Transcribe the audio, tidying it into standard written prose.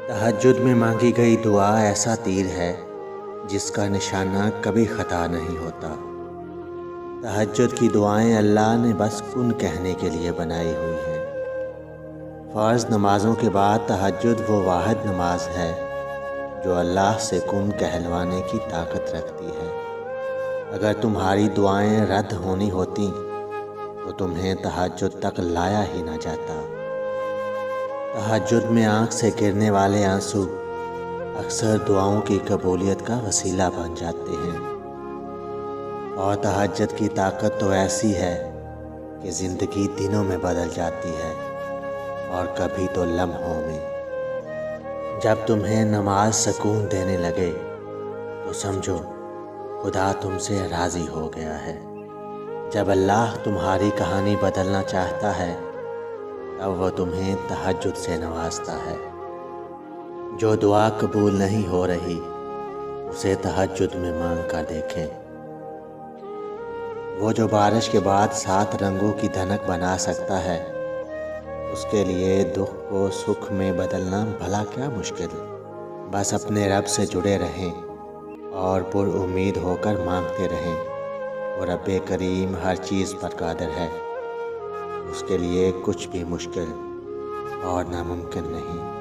تہجد میں مانگی گئی دعا ایسا تیر ہے جس کا نشانہ کبھی خطا نہیں ہوتا۔ تہجد کی دعائیں اللہ نے بس کن کہنے کے لیے بنائی ہوئی ہیں۔ فرض نمازوں کے بعد تہجد وہ واحد نماز ہے جو اللہ سے کن کہلوانے کی طاقت رکھتی ہے۔ اگر تمہاری دعائیں رد ہونی ہوتی تو تمہیں تہجد تک لایا ہی نہ جاتا۔ تہجد میں آنکھ سے گرنے والے آنسو اکثر دعاؤں کی قبولیت کا وسیلہ بن جاتے ہیں، اور تہجد کی طاقت تو ایسی ہے کہ زندگی دنوں میں بدل جاتی ہے اور کبھی تو لمحوں میں۔ جب تمہیں نماز سکون دینے لگے تو سمجھو خدا تم سے راضی ہو گیا ہے۔ جب اللہ تمہاری کہانی بدلنا چاہتا ہے تب وہ تمہیں تہجد سے نوازتا ہے۔ جو دعا قبول نہیں ہو رہی اسے تہجد میں مانگ کر دیکھیں۔ وہ جو بارش کے بعد 7 رنگوں کی دھنک بنا سکتا ہے، اس کے لیے دکھ کو سکھ میں بدلنا بھلا کیا مشکل۔ بس اپنے رب سے جڑے رہیں اور پر امید ہو کر مانگتے رہیں۔ وہ رب کریم ہر چیز پر قادر ہے، اس کے لیے کچھ بھی مشکل اور ناممکن نہیں۔